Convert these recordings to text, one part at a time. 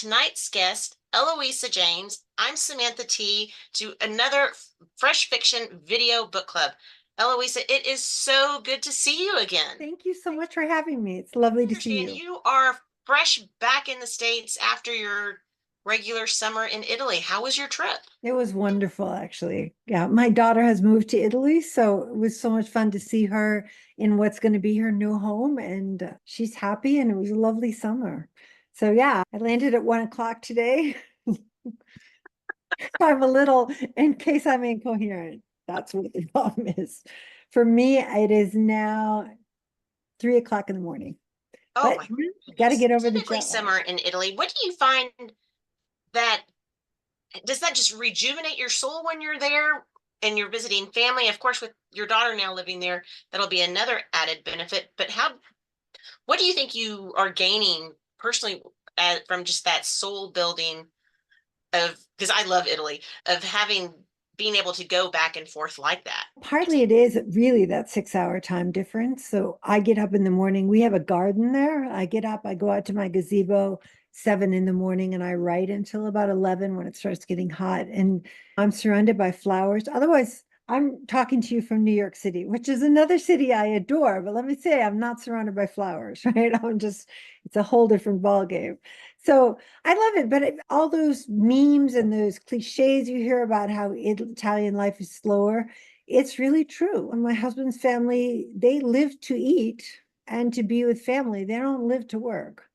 tonight's guest, Eloisa James. I'm Samantha T. to another Fresh Fiction Video Book Club. Eloisa, it is so good to see you again. Thank you so much for having me. It's lovely I to see understand you. you are fresh back in the States after your regular summer in Italy. How was your trip? It was wonderful, actually. Yeah, my daughter has moved to Italy, so it was so much fun to see her in what's going to be her new home, and she's happy, and it was a lovely summer. So yeah, I landed at 1 o'clock today. I'm a little, in case I'm incoherent, that's what the problem is. For me, it is now 3 o'clock in the morning, Oh but my got to goodness. get over the Typically jet lag. summer in Italy. What do you find that does that just rejuvenate your soul when you're there and you're visiting family? Of course, with your daughter now living there, that'll be another added benefit. But what do you think you are gaining personally from just that soul building of, because I love Italy, of having being able to go back and forth like that? Partly it is really that 6 hour time difference. So I get up in the morning. We have a garden there. I get up, I go out to my gazebo 7 in the morning and I write until about 11 when it starts getting hot. And I'm surrounded by flowers. Otherwise, I'm talking to you from New York City, which is another city I adore. But let me say, I'm not surrounded by flowers, right? It's a whole different ballgame. So I love it, but all those memes and those cliches you hear about how Italian life is slower, it's really true. And my husband's family, they live to eat and to be with family. They don't live to work.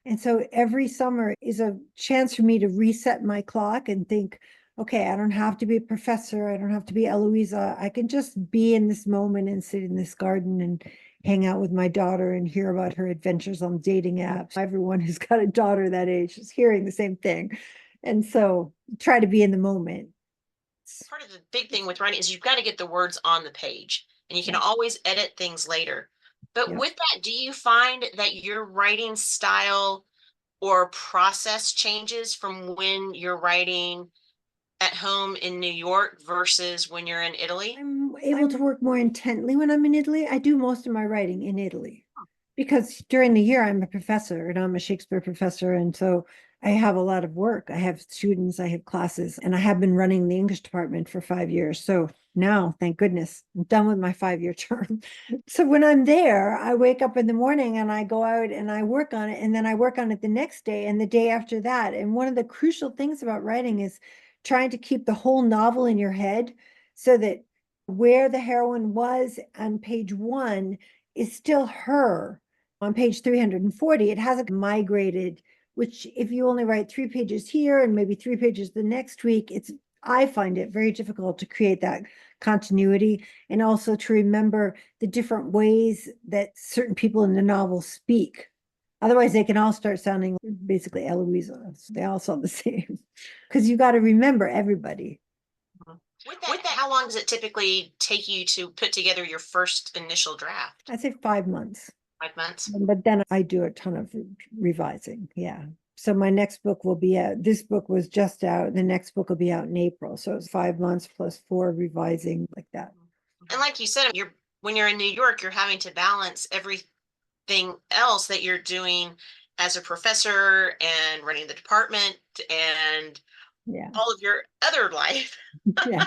And so every summer is a chance for me to reset my clock and think, okay, I don't have to be a professor. I don't have to be Eloisa. I can just be in this moment and sit in this garden and hang out with my daughter and hear about her adventures on dating apps. Everyone who's got a daughter that age is hearing the same thing. And so try to be in the moment. Part of the big thing with writing is you've got to get the words on the page and you can Yeah. always edit things later. But Yeah. with that, do you find that your writing style or process changes from when you're writing at home in New York versus when you're in Italy? I'm able to work more intently when I'm in Italy. I do most of my writing in Italy because during the year I'm a professor and I'm a Shakespeare professor. And so I have a lot of work. I have students, I have classes, and I have been running the English department for 5 years. So now, thank goodness, I'm done with my 5 year term. So when I'm there, I wake up in the morning and I go out and I work on it. And then I work on it the next day and the day after that. And one of the crucial things about writing is trying to keep the whole novel in your head so that where the heroine was on page one is still her on page 340. It hasn't migrated, which if you only write 3 pages here and maybe 3 pages the next week, I find it very difficult to create that continuity and also to remember the different ways that certain people in the novel speak. Otherwise, they can all start sounding basically Eloisa. They all sound the same because you got to remember everybody. With that, how long does it typically take you to put together your first initial draft? I say 5 months. 5 months? But then I do a ton of revising. Yeah. So my next book will be out. This book was just out. The next book will be out in April. So it's 5 months plus four revising like that. And like you said, when you're in New York, you're having to balance everything else that you're doing as a professor and running the department and Yeah. all of your other life. Yeah.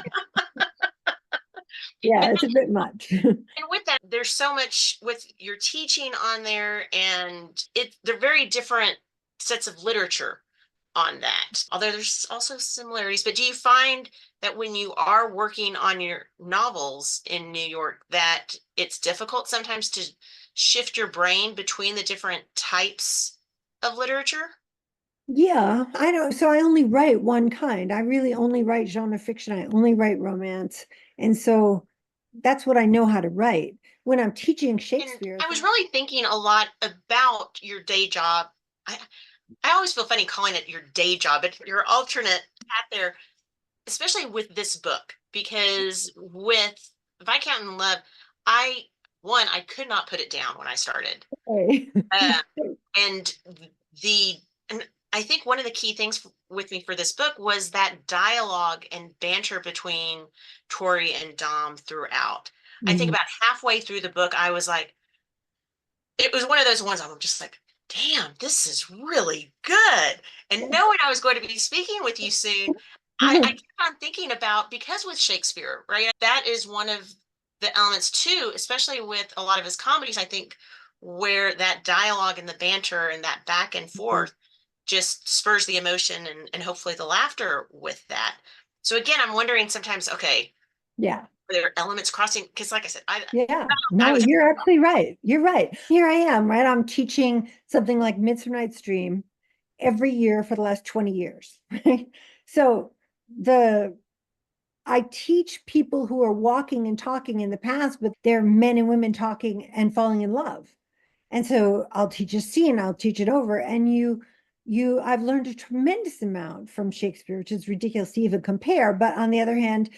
Yeah. But It's a bit much. and with that, there's so much with your teaching on there, and they're very different sets of literature on that. Although there's also similarities, but do you find that when you are working on your novels in New York, that it's difficult sometimes to shift your brain between the different types of literature? Yeah, I don't. So I only write one kind. I really only write genre fiction. I only write romance. And so that's what I know how to write. When I'm teaching And Shakespeare, I was really thinking a lot about your day job. I always feel funny calling it your day job, but your alternate path there, especially with this book, because with Viscount in Love, I could not put it down when I started. okay. Uh, and the and I think one of the key things with me for this book was that dialogue and banter between Tori and Dom throughout. I think Mhm. about halfway through the book, I was like, it was one of those ones I'm just like, damn, this is really good. And knowing I was going to be speaking with you soon, I keep on thinking about, because with Shakespeare, right? That is one of the elements too, especially with a lot of his comedies, I think, where that dialogue and the banter and that back and forth just spurs the emotion and hopefully the laughter with that. So again, I'm wondering sometimes, okay, Yeah. are there elements crossing? Because like I said, Yeah, I no, was you're absolutely right. You're right. Here I am, right? I'm teaching something like Midsummer Night's Dream every year for the last 20 years, right? So the I teach people who are walking and talking in the past, but they're men and women talking and falling in love. And so I'll teach a scene, I'll teach it over, and I've learned a tremendous amount from Shakespeare, which is ridiculous to even compare. But on the other hand,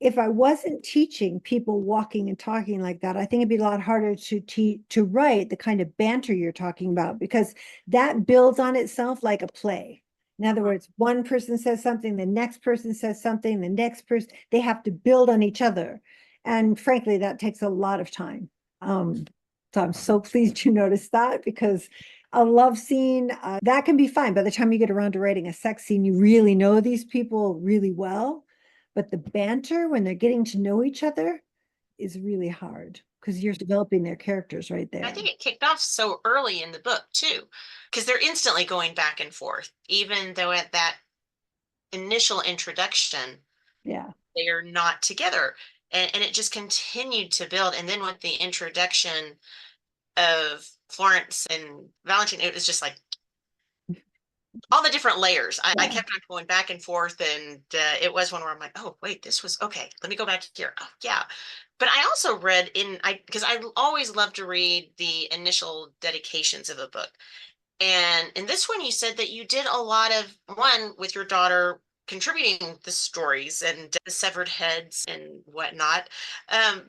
if I wasn't teaching people walking and talking like that, I think it'd be a lot harder to write the kind of banter you're talking about, because that builds on itself like a play. In other words, one person says something, the next person says something, the next person, they have to build on each other. And frankly, that takes a lot of time. So I'm so pleased you noticed that, because a love scene, that can be fine. By the time you get around to writing a sex scene, you really know these people really well. But the banter when they're getting to know each other is really hard, because you're developing their characters right I there. think it kicked off so early in the book too, because they're instantly going back and forth, even though at that initial introduction, Yeah. they are not together. And it just continued to build. And then with the introduction of Florence and Valentine, it was just like all the different layers. I Yeah. kept on going back and forth, and it was one where I'm like, oh wait, this was okay. Let me go back here. Oh yeah, but I also read in I because I always love to read the initial dedications of a book, and in this one you said that you did a lot of one with your daughter contributing the stories and the severed heads and whatnot,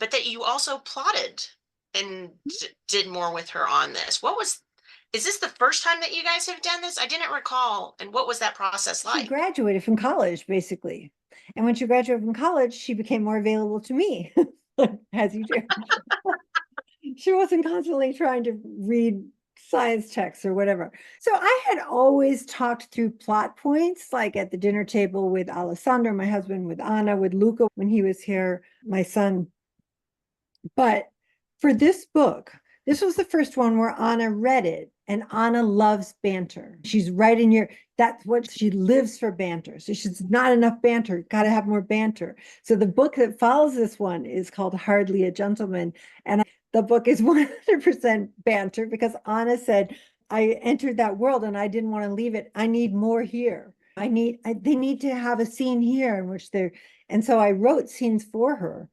but that you also plotted and did more with her on this. What was Is this the first time that you guys have done this? I didn't recall. And what was that process She like? graduated from college, basically. And when she graduated from college, she became more available to me, as you do. She wasn't constantly trying to read science texts or whatever. So I had always talked through plot points, like at the dinner table with Alessandro, my husband, with Anna, with Luca when he was here, my son. But for this book, this was the first one where Anna read it, and Anna loves banter. She's right in your, that's what she lives for, banter. So she's not enough banter, got to have more banter. So the book that follows this one is called Hardly a Gentleman. And the book is 100% banter, because Anna said, I entered that world and I didn't want to leave it. I need more here. They need to have a scene here in which they're, and so I wrote scenes for her,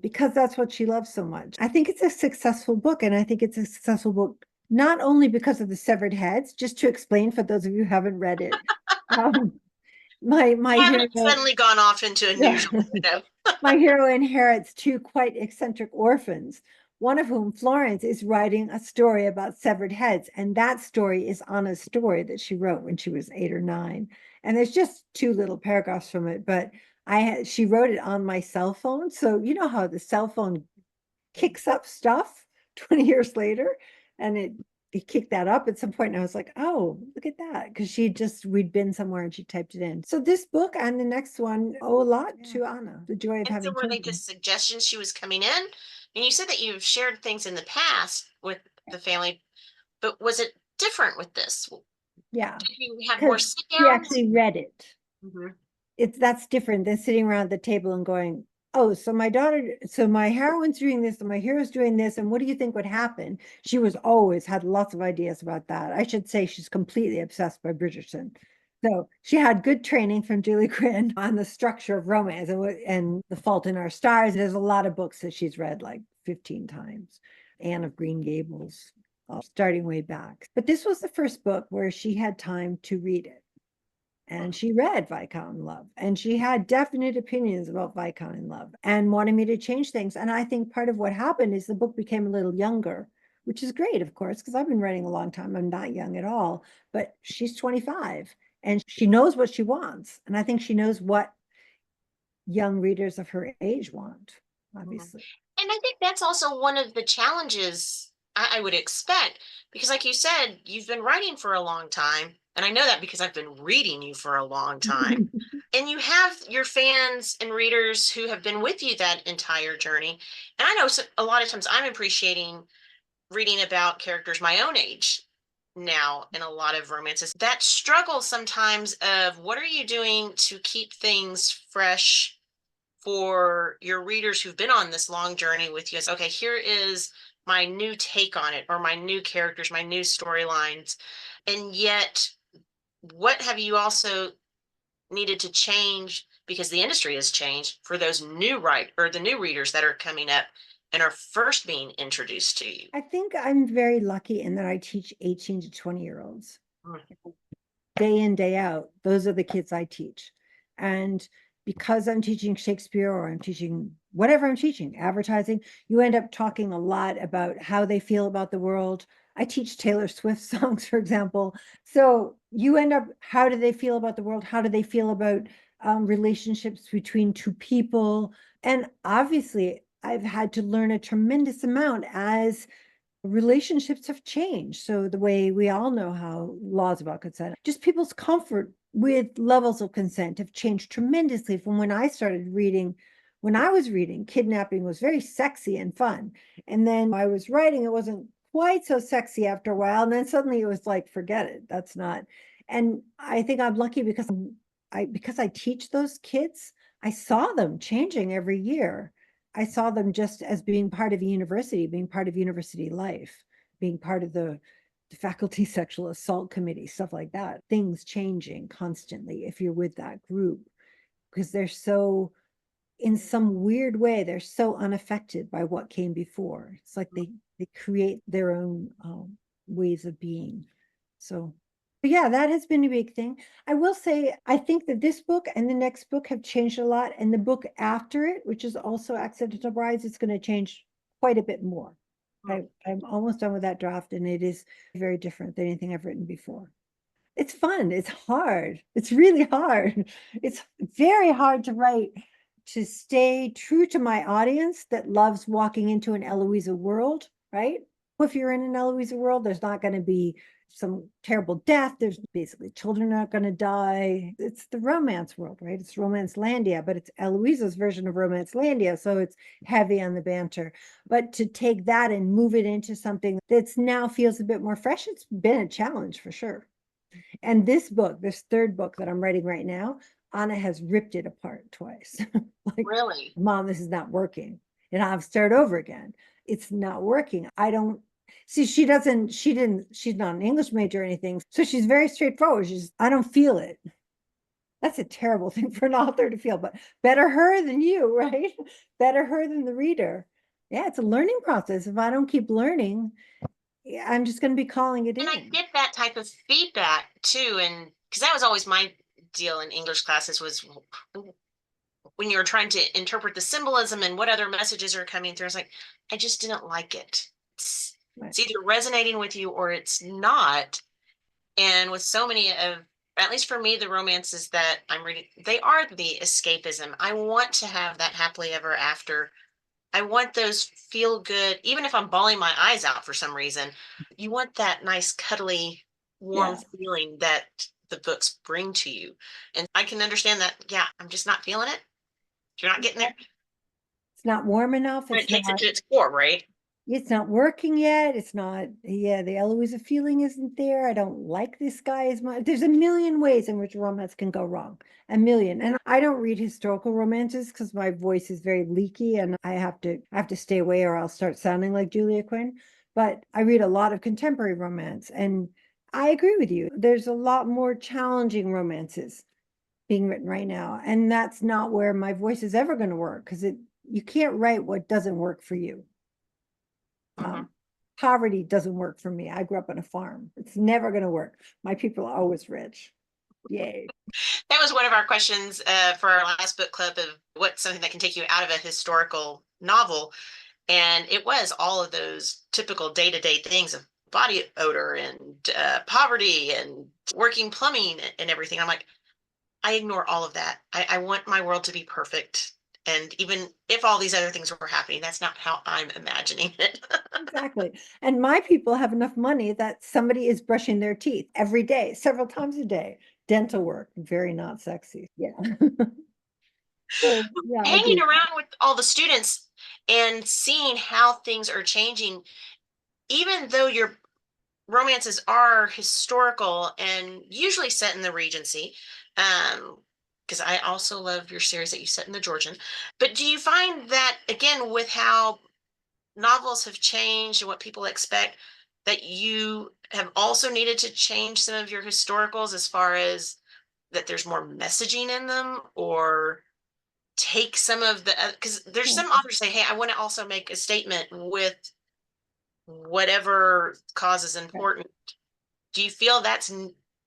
because that's what she loves so much. I think it's a successful book, and I think it's a successful book not only because of the severed heads, just to explain for those of you who haven't read it. Um, my I hero, haven't suddenly gone off into a new yeah, genre, you know. my hero inherits two quite eccentric orphans, one of whom, Florence, is writing a story about severed heads, and that story is Anna's story that she wrote when she was 8 or 9. And there's just two little paragraphs from it, but she wrote it on my cell phone, so you know how the cell phone kicks up stuff 20 years later, and it kicked that up at some point, and I was like, oh, look at that, because we'd been somewhere and she typed it in. So this book and the next one owe a lot to Anna, the joy of And so having were they children. just suggestions she was coming in? And you said that you've shared things in the past with the family, but was it different with this? Yeah, Did you have more because sit she downs? actually read it. Mhm. That's different than sitting around the table and going, oh, so my heroine's doing this and my hero's doing this, and what do you think would happen? She was always had lots of ideas about that. I should say she's completely obsessed by Bridgerton. So she had good training from Julie Quinn on the structure of romance, and The Fault in Our Stars. There's a lot of books that she's read like 15 times. Anne of Green Gables, starting way back. But this was the first book where she had time to read it. And she read Viscount in Love, and she had definite opinions about Viscount in Love and wanted me to change things. And I think part of what happened is the book became a little younger, which is great, of course, because I've been writing a long time. I'm not young at all, but she's 25 and she knows what she wants. And I think she knows what young readers of her age want, Mhm. obviously. And I think that's also one of the challenges I would expect, because like you said, you've been writing for a long time. And I know that because I've been reading you for a long time. And you have your fans and readers who have been with you that entire journey. And I know a lot of times I'm appreciating reading about characters my own age now in a lot of romances. That struggle sometimes of what are you doing to keep things fresh for your readers who've been on this long journey with you? It's, okay, here is my new take on it, or my new characters, my new storylines. And yet, what have you also needed to change because the industry has changed for those new or the new readers that are coming up and are first being introduced to you? I think I'm very lucky in that I teach 18 to 20-year-olds. Mm. Day in, day out. Those are the kids I teach. And because I'm teaching Shakespeare or I'm teaching whatever I'm teaching, advertising, you end up talking a lot about how they feel about the world. I teach Taylor Swift songs, for example. So you end up, how do they feel about the world? How do they feel about relationships between two people? And obviously, I've had to learn a tremendous amount as relationships have changed. So the way we all know how laws about consent, just people's comfort with levels of consent have changed tremendously from when I started reading. When I was reading, kidnapping was very sexy and fun. And then I was writing, it wasn't quite so sexy after a while. And then suddenly it was like, forget it. That's not. And I think I'm lucky because I teach those kids, I saw them changing every year. I saw them just as being part of a university, being part of university life, being part of the faculty sexual assault committee, stuff like that. Things changing constantly if you're with that group, because they're so, in some weird way, they're so unaffected by what came before. It's like they create their own ways of being. So, but yeah, that has been a big thing. I will say, I think that this book and the next book have changed a lot, and the book after it, which is also Accidental Brides, it's going to change quite a bit more. I'm almost done with that draft, and it is very different than anything I've written before. It's fun. It's hard. It's really hard. It's very hard to write, to stay true to my audience that loves walking into an Eloisa world, right? If you're in an Eloisa world, there's not going to be some terrible death. There's basically children are not going to die. It's the romance world, right? It's Romance Landia, but it's Eloisa's version of Romance Landia. So it's heavy on the banter. But to take that and move it into something that's now feels a bit more fresh, it's been a challenge for sure. And this book, this third book that I'm writing right now, Anna has ripped it apart twice. Like, Really? Mom, this is not working. And I've started over again. It's not working. I don't see, she's not an English major or anything. So she's very straightforward. I don't feel it. That's a terrible thing for an author to feel, but better her than you, right? Better her than the reader. Yeah, it's a learning process. If I don't keep learning, I'm just going to be calling it And I in. get that type of feedback too. And because that was always my deal in English classes, was when you're trying to interpret the symbolism and what other messages are coming through. It's like, I just didn't like it. Right. It's either resonating with you or it's not. And with so many of, at least for me, the romances that I'm reading, they are the escapism. I want to have that happily ever after. I want those feel good, even if I'm bawling my eyes out for some reason. You want that nice, cuddly, warm Yeah. feeling that the books bring to you. And I can understand that. Yeah, I'm just not feeling it. You're not getting there. It's not warm enough. It takes it to its core, right? It's not working yet. It's not, yeah, the Eloisa feeling isn't there. I don't like this guy as much. There's a million ways in which romance can go wrong. A million. And I don't read historical romances because my voice is very leaky and I have to stay away or I'll start sounding like Julia Quinn. But I read a lot of contemporary romance and I agree with you. There's a lot more challenging romances being written right now. And that's not where my voice is ever going to work because you can't write what doesn't work for you. Mhm. Poverty doesn't work for me. I grew up on a farm. It's never going to work. My people are always rich. Yay. That was one of our questions for our last book club of what's something that can take you out of a historical novel. And it was all of those typical day-to-day things of body odor and poverty and working plumbing and everything. I'm like, I ignore all of that. I want my world to be perfect. And even if all these other things were happening, that's not how I'm imagining it. Exactly. And my people have enough money that somebody is brushing their teeth every day, several times a day. Dental work, very not sexy. Yeah. So, yeah, I Hanging do. around with all the students and seeing how things are changing, even though your romances are historical and usually set in the Regency, because I also love your series that you set in the Georgian. But do you find that again with how novels have changed and what people expect, that you have also needed to change some of your historicals as far as that there's more messaging in them, or take some of the, because there's Yeah. some authors say, hey, I want to also make a statement with whatever cause is Right. important. Do you feel that's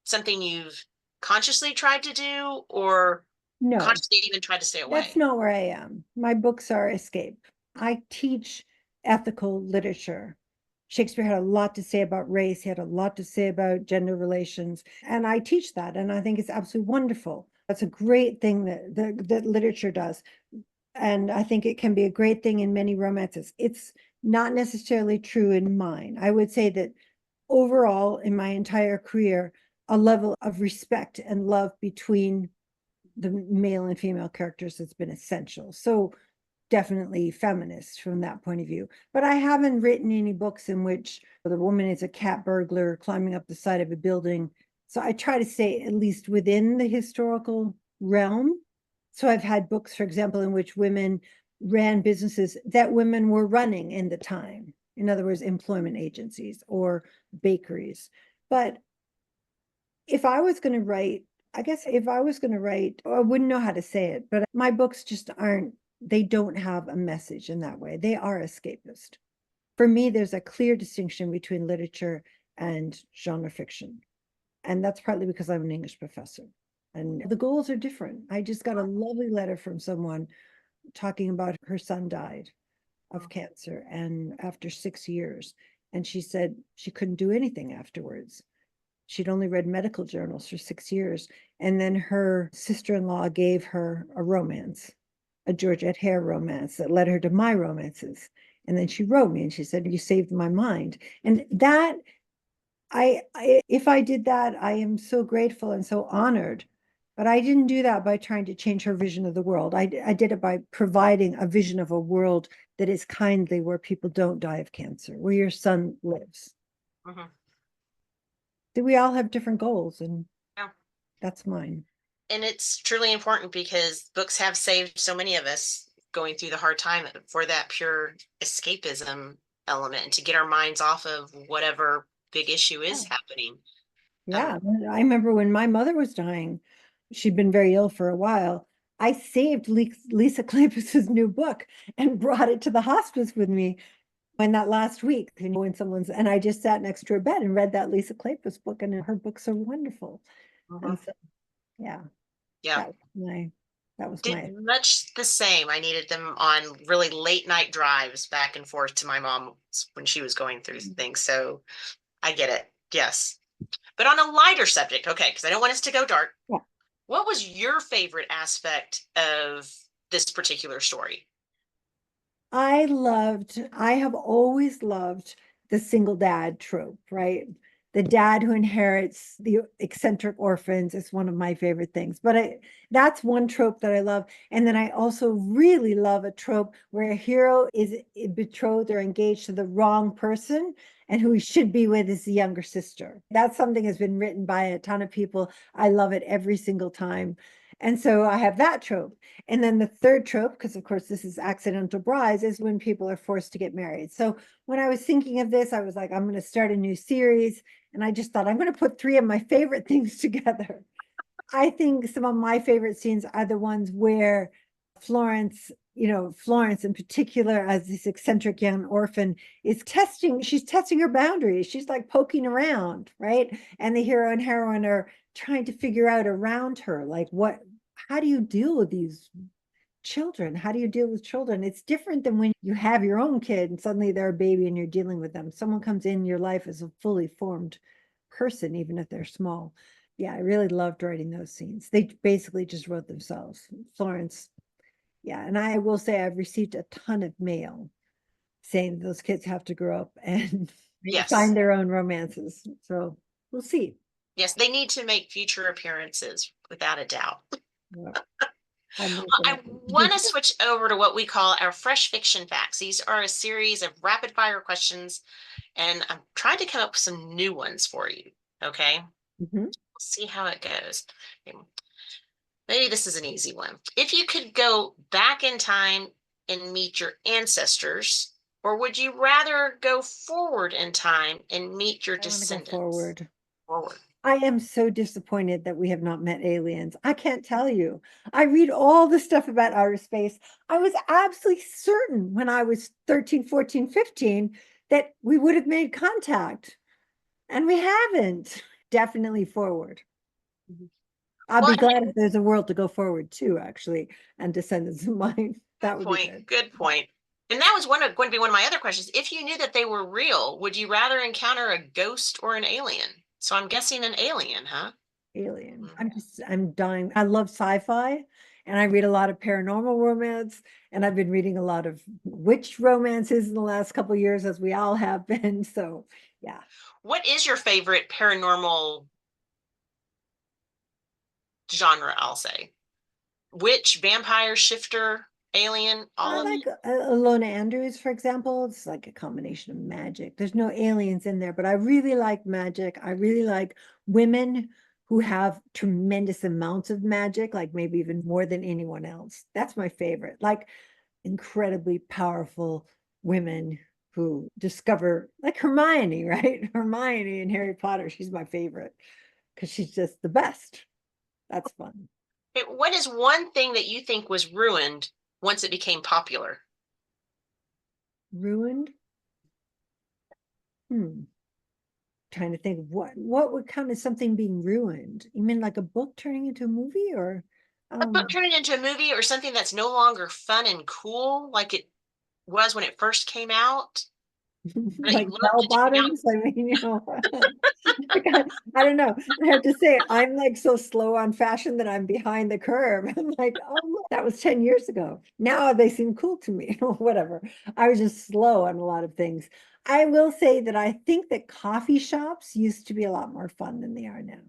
something you've consciously tried to do, or No, consciously even tried to stay that's away? not where I am. My books are escape. I teach ethical literature. Shakespeare had a lot to say about race. He had a lot to say about gender relations. And I teach that. And I think it's absolutely wonderful. That's a great thing that literature does. And I think it can be a great thing in many romances. It's not necessarily true in mine. I would say that overall, in my entire career, a level of respect and love between the male and female characters has been essential. So definitely feminist from that point of view. But I haven't written any books in which the woman is a cat burglar climbing up the side of a building. So I try to stay at least within the historical realm. So I've had books, for example, in which women ran businesses that women were running in the time. In other words, employment agencies or bakeries. But if I was going to write, I guess if I was going to write, I wouldn't know how to say it, but my books just aren't, they don't have a message in that way. They are escapist. For me, there's a clear distinction between literature and genre fiction. And that's partly because I'm an English professor and the goals are different. I just got a lovely letter from someone talking about her son died of cancer and after 6 years. And she said she couldn't do anything afterwards. She'd only read medical journals for 6 years. And then her sister-in-law gave her a romance, a Georgette Hare romance that led her to my romances. And then she wrote me and she said, you saved my mind. And that, if I did that, I am so grateful and so honored. But I didn't do that by trying to change her vision of the world. I did it by providing a vision of a world that is kindly, where people don't die of cancer, where your son lives. Mhm. That we all have different goals, and Yeah. that's mine. And it's truly important because books have saved so many of us going through the hard time for that pure escapism element, and to get our minds off of whatever big issue Yeah. is happening. Um, Yeah, I remember when my mother was dying, she'd been very ill for a while. I saved Lisa Kleypas's new book and brought it to the hospice with me when that last week, when someone's, and I just sat next to her bed and read that Lisa Kleypas book, and her books are wonderful. And mhm. so, yeah, Yeah. that was my, that was Did my, much the same. I needed them on really late night drives back and forth to my mom when she was going through things. So I get it. Yes. But on a lighter subject, okay, because I don't want us to go dark. yeah. What was your favorite aspect of this particular story? I have always loved the single dad trope, right? The dad who inherits the eccentric orphans is one of my favorite things. But that's one trope that I love. And then I also really love a trope where a hero is betrothed or engaged to the wrong person, and who he should be with is the younger sister. That's something that's been written by a ton of people. I love it every single time. And so I have that trope. And then the third trope, because of course this is accidental brides, is when people are forced to get married. So when I was thinking of this, I was like, I'm going to start a new series. And I just thought I'm going to put three of my favorite things together. I think some of my favorite scenes are the ones where Florence, Florence in particular, as this eccentric young orphan, she's testing her boundaries. She's like poking around, right? And the hero and heroine are trying to figure out around her, like, how do you deal with these children? How do you deal with children? It's different than when you have your own kid and suddenly they're a baby and you're dealing with them. Someone comes in your life as a fully formed person, even if they're small. Yeah, I really loved writing those scenes. They basically just wrote themselves. Florence Yeah, and I will say I've received a ton of mail saying those kids have to grow up and Yes. find their own romances. So we'll see. Yes, they need to make future appearances without a doubt. Yeah, I'm I looking want to at switch over to what we call our fresh fiction facts. These are a series of rapid fire questions, and I'm trying to come up with some new ones for you. Okay, Mhm. we'll see how it goes. Maybe this is an easy one. If you could go back in time and meet your ancestors, or would you rather go forward in time and meet your I want to go descendants? forward. Forward. I am so disappointed that we have not met aliens. I can't tell you. I read all the stuff about outer space. I was absolutely certain when I was 13, 14, 15 that we would have made contact, and we haven't. Definitely forward. Mhm. I'll Well, be glad if there's a world to go forward to, actually, and descendants of mine. That good would be point. good. Good point. And that was going to be one of my other questions. If you knew that they were real, would you rather encounter a ghost or an alien? So I'm guessing an alien, huh? Alien. Mhm. I'm dying. I love sci-fi and I read a lot of paranormal romance, and I've been reading a lot of witch romances in the last couple of years, as we all have been. So yeah. What is your favorite paranormal genre, I'll say? Witch, vampire, shifter, alien, all I of like them? Alona Andrews, for example. It's like a combination of magic. There's no aliens in there, but I really like magic. I really like women who have tremendous amounts of magic, like maybe even more than anyone else. That's my favorite. Like incredibly powerful women who discover, like Hermione, right? Hermione in Harry Potter. She's my favorite because she's just the best. That's fun. What is one thing that you think was ruined once it became popular? Ruined? Hmm. Trying to think of what would count as something being ruined. You mean like a book turning into a movie, or A book um turning into a movie or something that's no longer fun and cool like it was when it first came out, that like you love bell to dig out. bottoms? I mean, I don't know. I have to say, I'm like so slow on fashion that I'm behind the curve. I'm like, oh, look, that was 10 years ago. Now they seem cool to me, or whatever. I was just slow on a lot of things. I will say that I think that coffee shops used to be a lot more fun than they are now.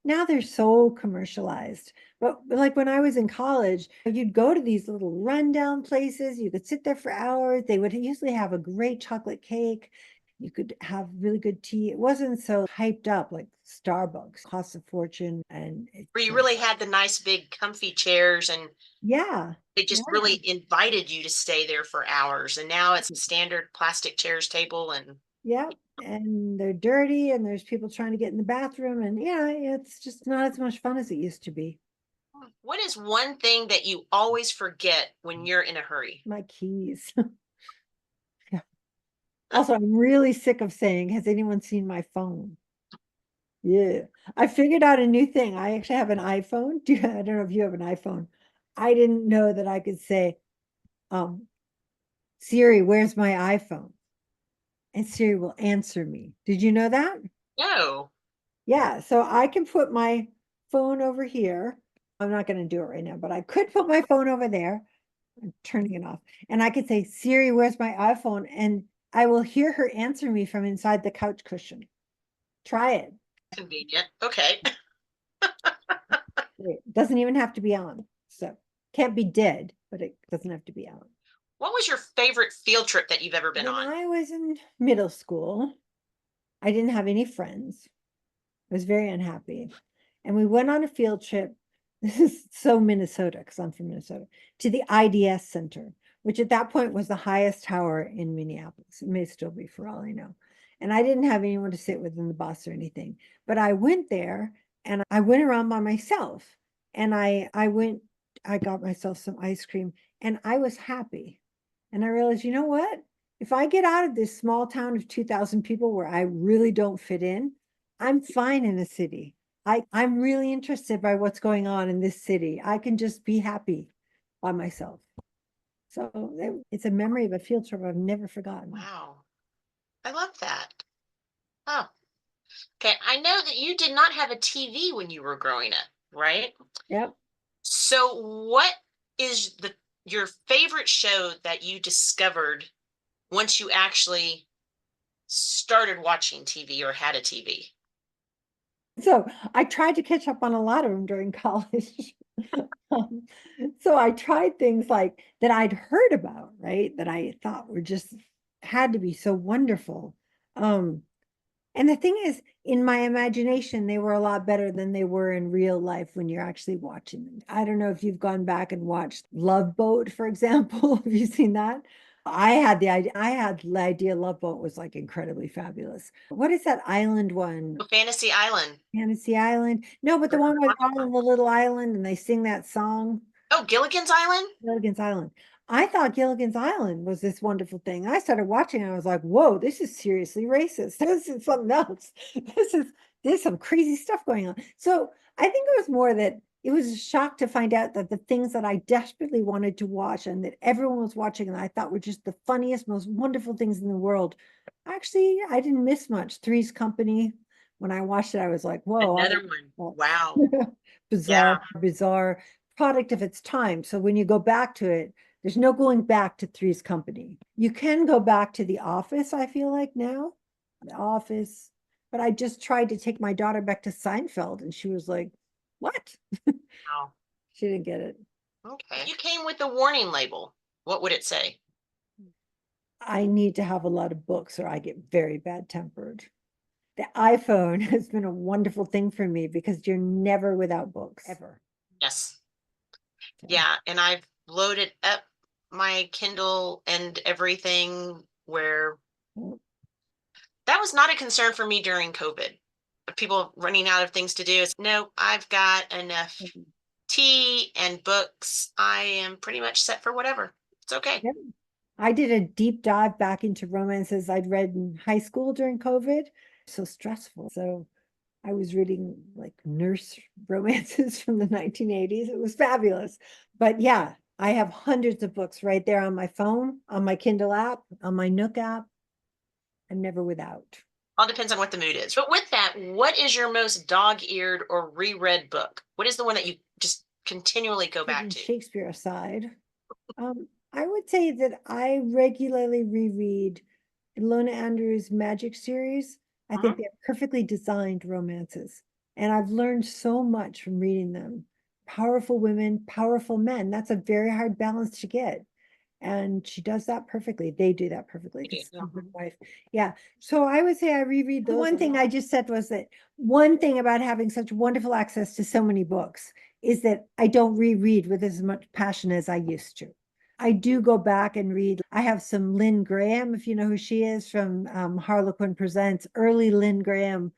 Now they're so commercialized. But like when I was in college, you'd go to these little rundown places. You could sit there for hours. They would usually have a great chocolate cake. You could have really good tea. It wasn't so hyped up like Starbucks, costs a fortune. And Where it's you really had the nice big comfy chairs and yeah, they yeah, just really invited you to stay there for hours. And now it's standard plastic chairs table and yeah. And they're dirty and there's people trying to get in the bathroom. And yeah, it's just not as much fun as it used to be. what is one thing that you always forget when you're in a hurry? My keys. Yeah. Also, I'm really sick of saying, has anyone seen my phone? Yeah. I figured out a new thing. I actually have an iPhone. I don't know if you have an iPhone. I didn't know that I could say, um, Siri, where's my iPhone? And Siri will answer me. Did you know that? No. Yeah. So I can put my phone over here. I'm not going to do it right now, but I could put my phone over there. I'm turning it off. And I could say, Siri, where's my iPhone? And I will hear her answer me from inside the couch cushion. Try it. Convenient. Okay. It doesn't even have to be on. So can't be dead, but it doesn't have to be on. What was your favorite field trip that you've ever been When on? I was in middle school, I didn't have any friends. I was very unhappy. And we went on a field trip. This is so Minnesota, because I'm from Minnesota, to the IDS Center, which at that point was the highest tower in Minneapolis. It may still be, for all I know. And I didn't have anyone to sit with in the bus or anything. But I went there and I went around by myself. And I got myself some ice cream and I was happy. And I realized, you know what? If I get out of this small town of 2,000 people where I really don't fit in, I'm fine in the city. I'm really interested by what's going on in this city. I can just be happy by myself. So it's a memory of a field trip I've never forgotten. Wow. I love that. Oh, okay. I know that you did not have a TV when you were growing up, right? Yep. So what is the your favorite show that you discovered once you actually started watching TV or had a TV? So I tried to catch up on a lot of them during college. Um, so I tried things like that I'd heard about, right? That I thought were just had to be so wonderful. Um, and the thing is, in my imagination, they were a lot better than they were in real life when you're actually watching them. I don't know if you've gone back and watched Love Boat, for example. Have you seen that? I had the idea Love Boat was like incredibly fabulous. What is that island one? Oh, Fantasy Island. Fantasy Island. No, but the one where they're all on the little island and they sing that song. Oh, Gilligan's Island? Gilligan's Island. I thought Gilligan's Island was this wonderful thing. I started watching and I was like, whoa, this is seriously racist. This is something else. This is there's some crazy stuff going on. So I think it was more that it was a shock to find out that the things that I desperately wanted to watch and that everyone was watching and I thought were just the funniest, most wonderful things in the world. Actually, I didn't miss much. Three's Company. When I watched it, I was like, whoa, Another one. Wow. bizarre, Yeah. bizarre product of its time. So when you go back to it, there's no going back to Three's Company. You can go back to The Office, I feel like now, The Office. But I just tried to take my daughter back to Seinfeld, and she was like, what? Wow. She didn't get it. Okay. You came with a warning label. What would it say? I need to have a lot of books or I get very bad tempered. The iPhone has been a wonderful thing for me because you're never without books, ever. Yes. So, Yeah. And I've loaded up my Kindle and everything where well, that was not a concern for me during COVID. People running out of things to do. It's no, I've got enough tea and books. I am pretty much set for whatever. It's okay. yeah. I did a deep dive back into romances I'd read in high school during COVID. So stressful. So I was reading like nurse romances from the 1980s. It was fabulous. But yeah, I have hundreds of books right there on my phone, on my Kindle app, on my Nook app. I'm never without. All depends on what the mood is. But with that, what is your most dog-eared or reread book? What is the one that you just continually go back Taking to? Shakespeare aside, I would say that I regularly reread Ilona Andrews' Magic series. I think Mhm. they're perfectly designed romances. And I've learned so much from reading them. Powerful women, powerful men. That's a very hard balance to get. And she does that perfectly. They do that perfectly You do. because husband and wife. Yeah. So I would say I reread those. The one thing I just said was that one thing about having such wonderful access to so many books is that I don't reread with as much passion as I used to. I do go back and read. I have some Lynn Graham, if you know who she is, from Harlequin Presents, early Lynn Graham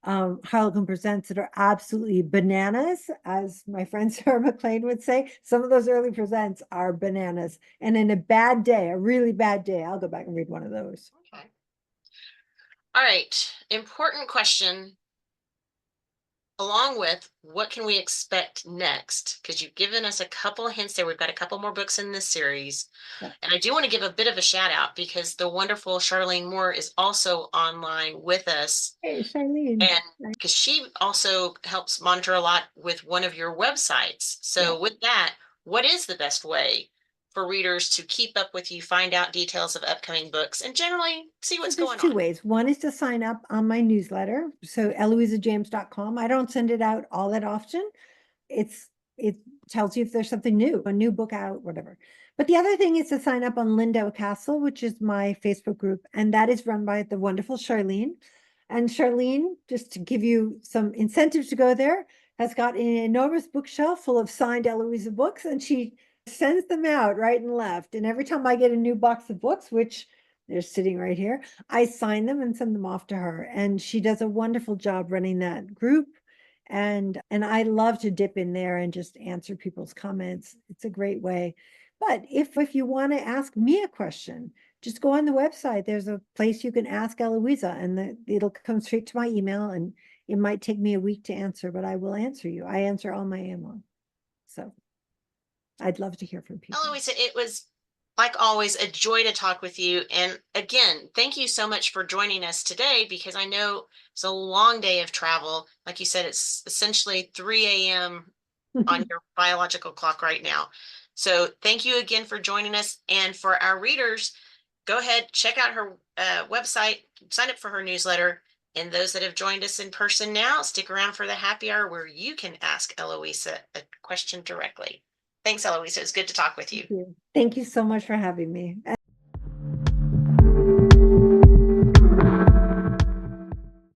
Harlequin Presents that are absolutely bananas, as my friend Sarah McLean would say. Some of those early presents are bananas. And in a bad day, a really bad day, I'll go back and read one of those. Okay. All right. Important question along with what can we expect next? Because you've given us a couple of hints there. We've got a couple more books in this series. Yeah. And I do want to give a bit of a shout out because the wonderful Charlene Moore is also online with us. Hey, Charlene. And because she also helps monitor a lot with one of your websites. So Yeah. with that, what is the best way for readers to keep up with you, find out details of upcoming books, and generally see what's There's going two on? ways. One is to sign up on my newsletter. So eloisajames.com. I don't send it out all that often. It tells you if there's something new, a new book out, whatever. But the other thing is to sign up on Lindau Castle, which is my Facebook group, and that is run by the wonderful Charlene. And Charlene, just to give you some incentive to go there, has got an enormous bookshelf full of signed Eloisa books, and she sends them out right and left. And every time I get a new box of books, which they're sitting right here, I sign them and send them off to her. And she does a wonderful job running that group. And I love to dip in there and just answer people's comments. It's a great way. But if you want to ask me a question, just go on the website. There's a place you can ask Eloisa, and it'll come straight to my email. And it might take me a week to answer, but I will answer you. I answer all my email. So I'd love to hear from people. Eloisa, it was like always a joy to talk with you. And again, thank you so much for joining us today because I know it's a long day of travel. Like you said, it's essentially 3 a.m. on your biological clock right now. So thank you again for joining us. And for our readers, go ahead, check out her website, sign up for her newsletter. And those that have joined us in person now, stick around for the happy hour where you can ask Eloisa a question directly. Thanks, Eloisa. It's good to talk with you. Thank you so much for having me.